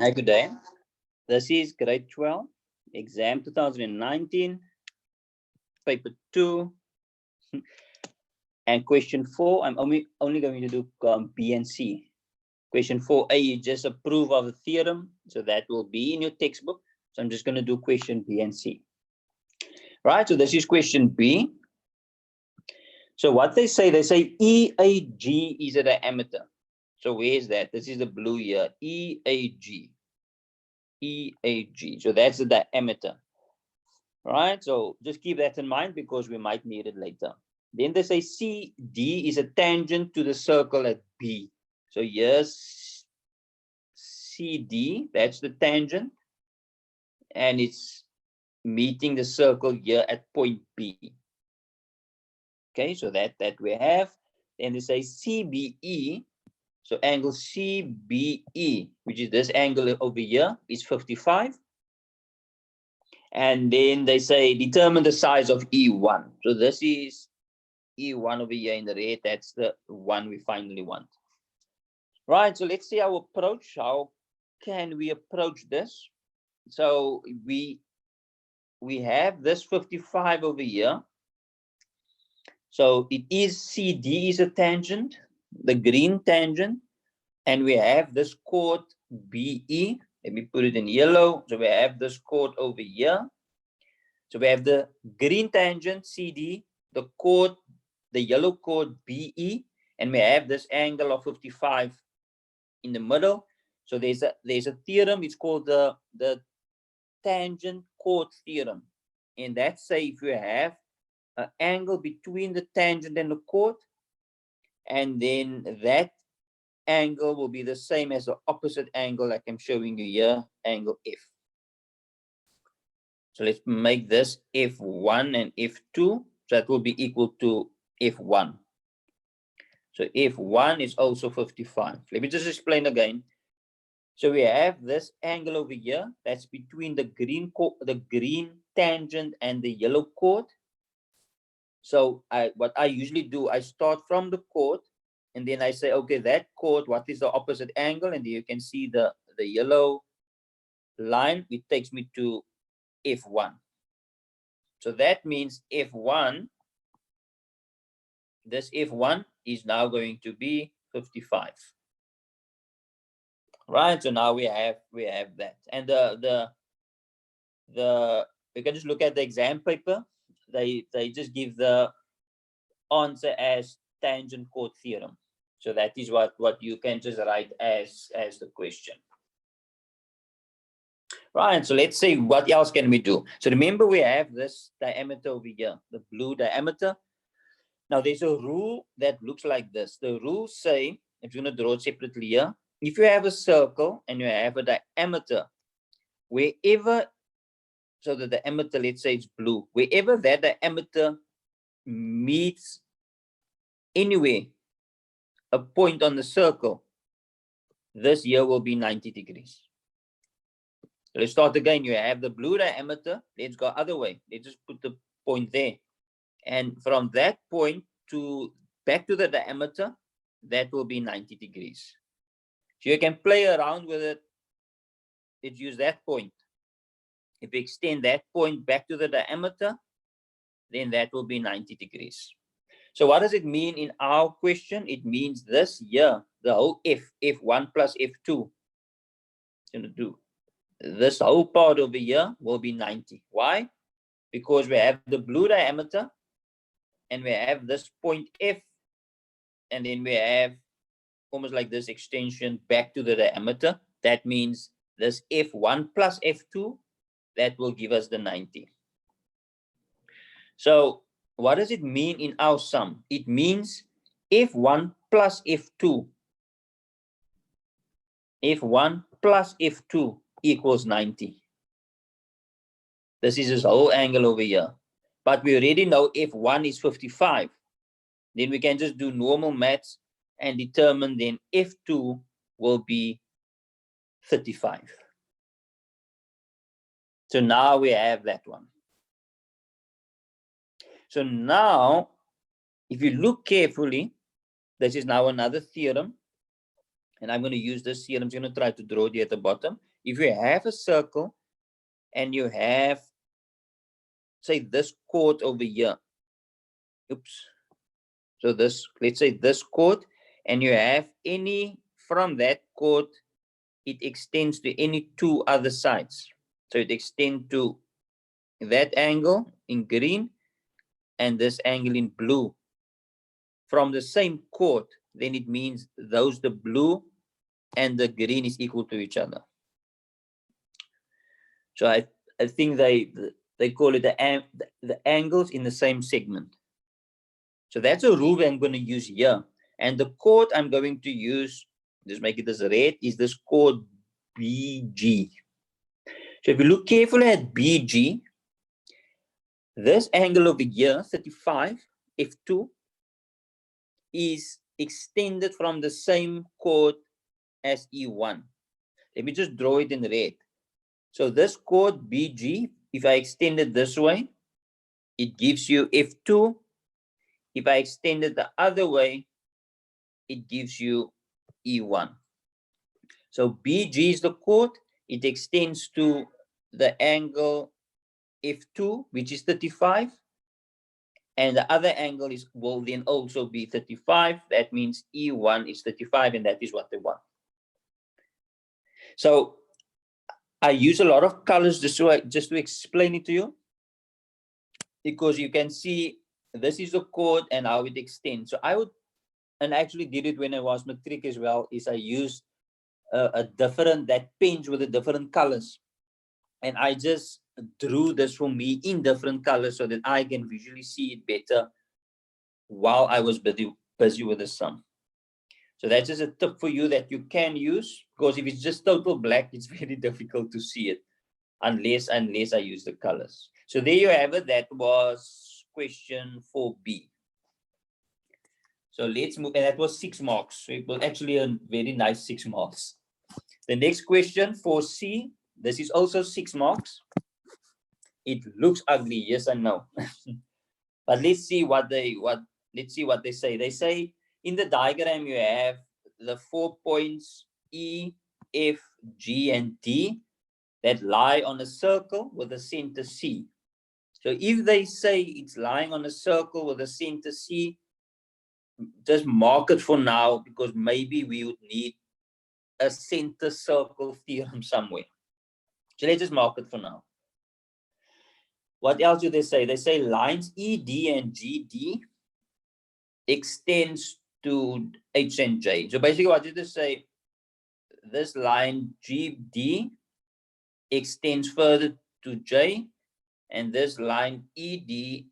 Hi, good day. This is grade 12, exam 2019, paper 2, and question 4. I'm only going to do B and C. Question 4A, you just approve of the theorem, so that will be in your textbook. So I'm just going to do question B and C. Right, so this is question B. So what they say EAG is a diameter. So where is that? This is the blue here, EAG. EAG, so that's the diameter. Right, so just keep that in mind because we might need it later. Then they say CD is a tangent to the circle at B. So yes, CD, that's the tangent, and it's meeting the circle here at point B. Okay, so that we have. Then they say CBE, so angle CBE, which is this angle over here, is 55. And then they say determine the size of E1. So this is E1 over here in the red. That's the one we finally want. Right, so let's see our approach. How can we approach this? So we have this 55 over here. So it is CD is a tangent, the green tangent, and we have this chord BE. Let me put it in yellow. So we have this chord over here. So we have the green tangent CD, the chord, the yellow chord BE, and we have this angle of 55 in the middle. So there's a theorem. It's called the tangent chord theorem, and that say if you have an angle between the tangent and the chord, and then that angle will be the same as the opposite angle, like I'm showing you here, angle F. So let's make this F1 and F2. So that will be equal to F1. So F1 is also 55. Let me just explain again. So we have this angle over here that's between the green tangent and the yellow chord. So what I usually do, I start from the chord, and then I say, okay, that chord, what is the opposite angle? And you can see the yellow line. It takes me to F1. So that means F1, this F1 is now going to be 55. Right, so now we have that. And we can just look at the exam paper. They just give the answer as tangent chord theorem. So that is what you can just write as the question. Right, so let's see what else can we do. So remember we have this diameter over here, the blue diameter. Now there's a rule that looks like this. The rules say, if you're going to draw it separately here, if you have a circle and you have a diameter, wherever, so the diameter, let's say it's blue, wherever that diameter meets anywhere a point on the circle, this here will be 90 degrees. So let's start again. You have the blue diameter. Let's go other way. Let's just put the point there. And from that point to back to the diameter, that will be 90 degrees. So you can play around with it. Let's use that point. If we extend that point back to the diameter, then that will be 90 degrees. So what does it mean in our question? It means this here, the whole F1 plus F2. Going to do this whole part over here will be 90. Why? Because we have the blue diameter, and we have this point F, and then we have almost like this extension back to the diameter. That means this F1 plus F2, that will give us the 90. So what does it mean in our sum? It means F1 plus F2. F1 plus F2 equals 90. This is this whole angle over here. But we already know F1 is 55. Then we can just do normal maths and determine then F2 will be 35. So now we have that one. So now, if you look carefully, this is now another theorem. and I'm going to use this here. I'm going to try to draw it at the bottom. If you have a circle and you have, say, this chord over here. Oops. So this, let's say this chord, and you have any, from that chord, it extends to any two other sides. So it extends to that angle in green and this angle in blue. From the same chord, then it means those, the blue and the green, is equal to each other. So I think they call it the angles in the same segment. So that's a rule I'm going to use here. And the chord I'm going to use, just make it as red, is this chord BG. So if you look carefully at BG, this angle over here, 35, F2, is extended from the same chord as E1. Let me just draw it in red. So this chord BG, if I extend it this way, it gives you F2. If I extend it the other way, it gives you E1. So BG is the chord. It extends to the angle F2, which is 35. And the other angle will then also be 35. That means E1 is 35, and that is what they want. So I use a lot of colors just to explain it to you, because you can see this is the chord and how it extends. So I would, and actually did it when I was matric as well, is I used that pens with the different colors. And I just drew this for me in different colors so that I can visually see it better while I was busy with the sum. So that's just a tip for you that you can use, because if it's just total black, it's very difficult to see it unless I use the colors. So there you have it. That was question 4B. So let's move, and that was 6 marks. So it was actually a very nice 6 marks. The next question, 4C, this is also 6 marks. It looks ugly, yes and no. But let's see what they say. They say in the diagram you have the 4 points E, F, G, and D that lie on a circle with a center C. So if they say it's lying on a circle with a center C, just mark it for now, because maybe we would need a center circle theorem somewhere. So let's just mark it for now. What else do they say? They say lines ED and GD extends to H and J. So basically what did they say? This line GD extends further to J, and this line ED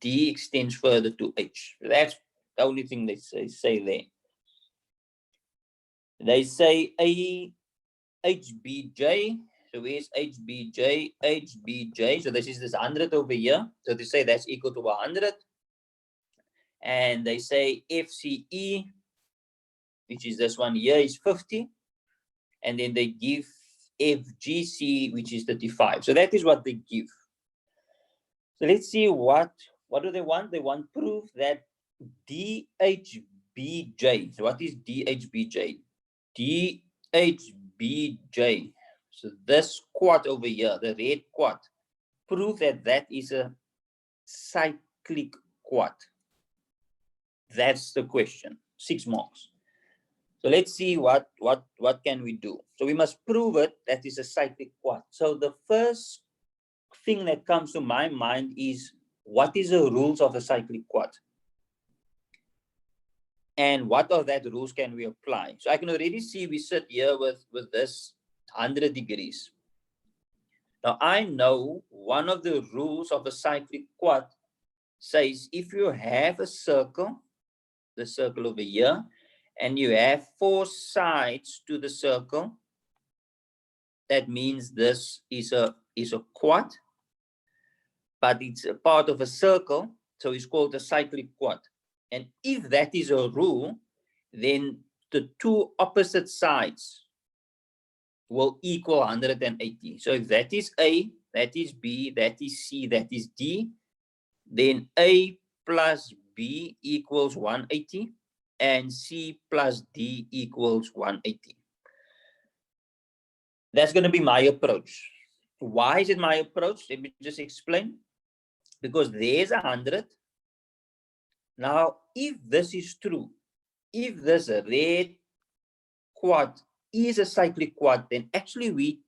extends further to H. That's the only thing they say there. They say HBJ. So where's HBJ? HBJ. So this is this 100 over here. So they say that's equal to 100. And they say FCE, which is this one here, is 50. And then they give FGC, which is 35. So that is what they give. So let's see what do they want? They want proof that DHBJ. So what is DHBJ? DHBJ. So this quad over here, the red quad, prove that that is a cyclic quad. That's the question. 6 marks. So let's see what can we do. So we must prove it that is a cyclic quad. So the first thing that comes to my mind is, what is the rules of a cyclic quad? And what of that rules can we apply? So I can already see we sit here with this 100 degrees. Now I know one of the rules of a cyclic quad says if you have a circle, the circle over here, and you have 4 sides to the circle, that means this is a quad, but it's a part of a circle, so it's called a cyclic quad. And if that is a rule, then the 2 opposite sides will equal 180. So if that is A, that is B, that is C, that is D, then A plus B equals 180. and C plus D equals 180. That's going to be my approach. Why is it my approach? Let me just explain. Because there's 100. Now, if this is true, if this red quad is a cyclic quad, then actually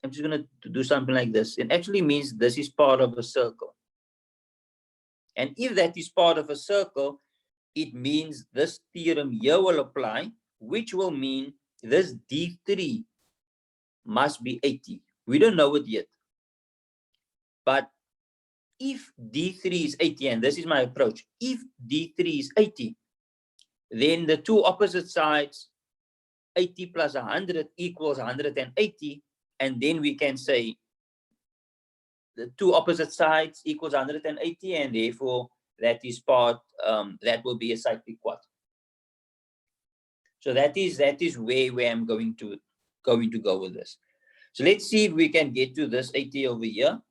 I'm just going to do something like this. It actually means this is part of a circle. And if that is part of a circle, it means this theorem here will apply, which will mean this D3 must be 80. We don't know it yet. But if D3 is 80, and this is my approach, if D3 is 80, then the two opposite sides, 80 plus 100 equals 180, and then we can say the two opposite sides equals 180, and therefore that is part, that will be a cyclic quad. So that is where I'm going to go with this. So let's see if we can get to this 80 over here.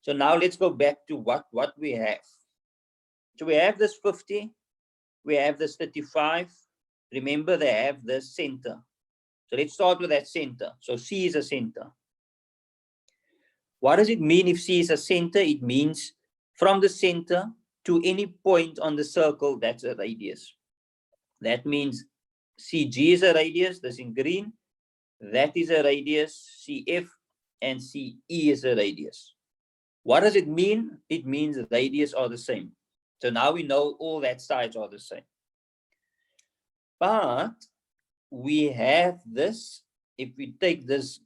So now let's go back to what we have. So we have this 50, we have this 35. Remember, they have the center. So let's start with that center. So C is a center. What does it mean if C is a center? It means from the center to any point on the circle, that's a radius. That means CG is a radius, that's in green. That is a radius, CF, and CE is a radius. What does it mean? It means the radius are the same. So now we know all that sides are the same. But we have this, if we take this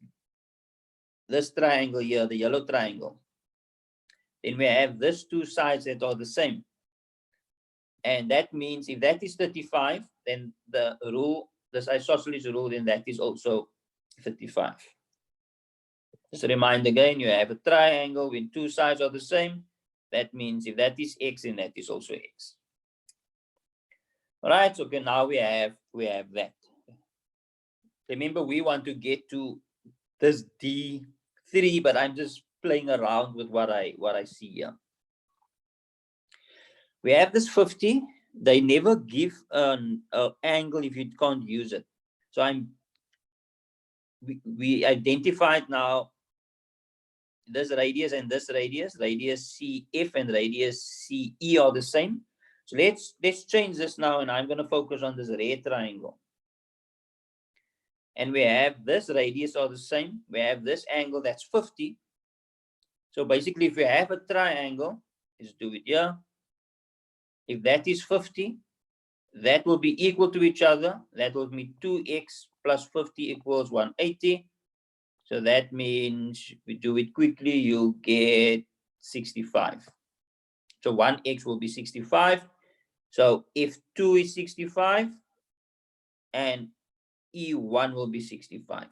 triangle here, the yellow triangle, then we have these two sides that are the same. And that means if that is 35, then the rule, this isosceles rule, then that is also 35. Just a reminder again, you have a triangle when two sides are the same. That means if that is X, then that is also X. All right, so okay, now we have that. Remember, we want to get to this D3, but I'm just playing around with what I see here. We have this 50. They never give an angle if you can't use it. So we identified now this radius and this radius CF and radius CE are the same. So let's change this now, and I'm going to focus on this red triangle. And we have this radius are the same. We have this angle that's 50. So basically, if we have a triangle, let's do it here. If that is 50, that will be equal to each other. That will be 2x plus 50 equals 180. So that means if we do it quickly, you'll get 65. So 1x will be 65. So if 2 is 65 and E1 will be 65.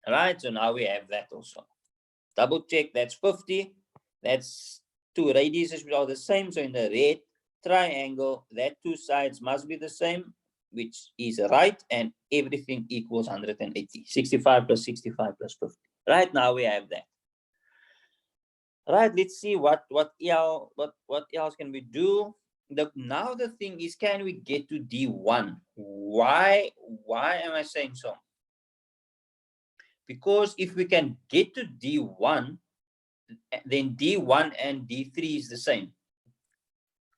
All right, so now we have that also. Double check, that's 50. That's two radiuses which are the same. So in the red triangle, that two sides must be the same, which is right, and everything equals 180. 65 plus 65 plus 50. Right, now we have that. Right, let's see what else can we do. Now the thing is, can we get to D1? Why am I saying so? Because if we can get to D1, then D1 and D3 is the same.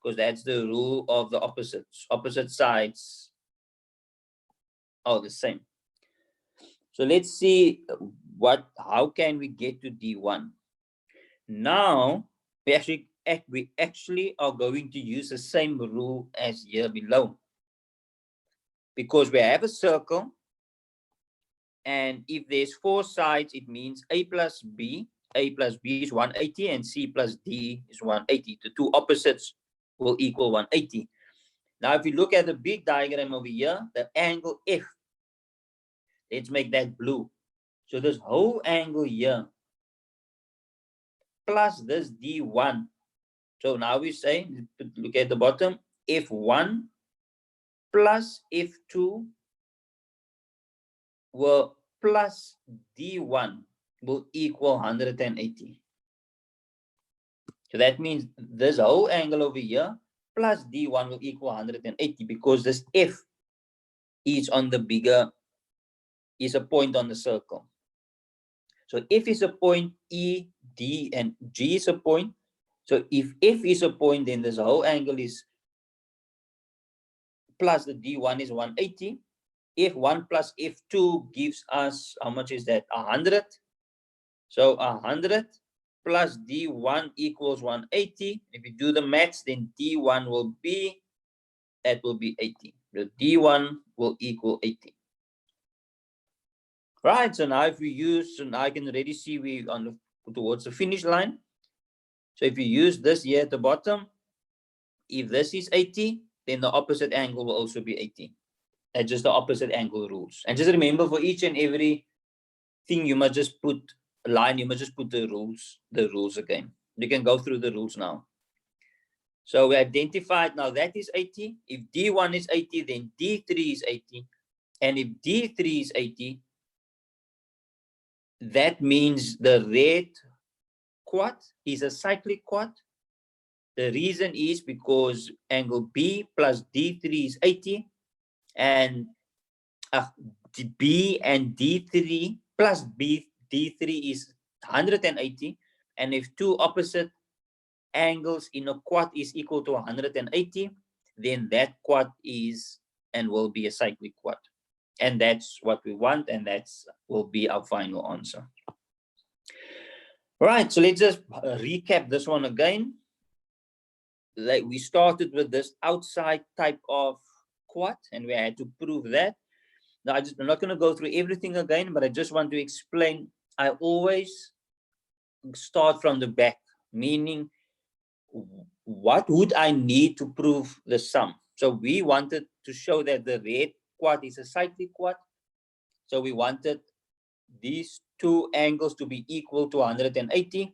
Because that's the rule of the opposites. Opposite sides are the same. So let's see how can we get to D1? Now we actually are going to use the same rule as here below. Because we have a circle, and if there's four sides, it means A plus B is 180 and C plus D is 180. The two opposites will equal 180. Now, if you look at the big diagram over here, the angle F, let's make that blue. So this whole angle here plus this D1. So now we say, look at the bottom, F1 plus F2 will plus D1 will equal 180. So that means this whole angle over here plus D1 will equal 180 because this F is on the bigger, is a point on the circle. So F is a point, E, D, and G is a point. So if F is a point, then this whole angle is plus the D1 is 180. F1 plus F2 gives us, how much is that? 100. So 100 plus D1 equals 180. If you do the maths, then D1 will be, that will be 80. The D1 will equal 80. Right, so now if we use, so now I can already see we on the, towards the finish line. So if you use this here at the bottom, if this is 80, then the opposite angle will also be 80. That's just the opposite angle rules. And just remember, for each and every thing, you must just put a line, you must just put the rules again. You can go through the rules now. So we identified now that is 80. If D1 is 80, then D3 is 80. And if D3 is 80, that means the red quad is a cyclic quad. The reason is because angle B plus D3 is 80, and B and D3 plus D3 is 180. And if two opposite angles in a quad is equal to 180, then that quad is and will be a cyclic quad. And that's what we want, and that's will be our final answer. All right, so let's just recap this one again. Like we started with this outside type of quad, and we had to prove that. Now, I'm not going to go through everything again, but I just want to explain. I always start from the back, meaning what would I need to prove the sum? So we wanted to show that the red quad is a cyclic quad. So we wanted these two angles to be equal to 180.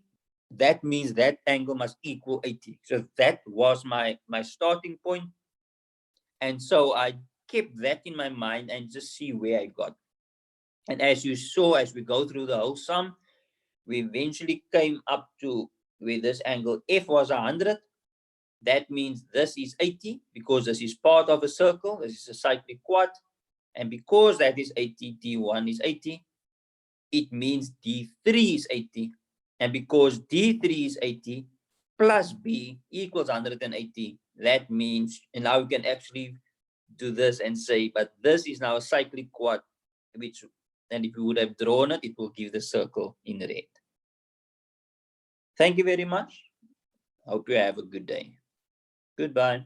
That means that angle must equal 80. So that was my starting point. And so I kept that in my mind and just see where I got. And as you saw, as we go through the whole sum, we eventually came up to where this angle F was 100. That means this is 80 because this is part of a circle. This is a cyclic quad. And because that is 80, D1 is 80, it means D3 is 80. And because D3 is 80 plus B equals 180, that means, and now we can actually do this and say, but this is now a cyclic quad, which, and if you would have drawn it, it will give the circle in red. Thank you very much. Hope you have a good day. Goodbye.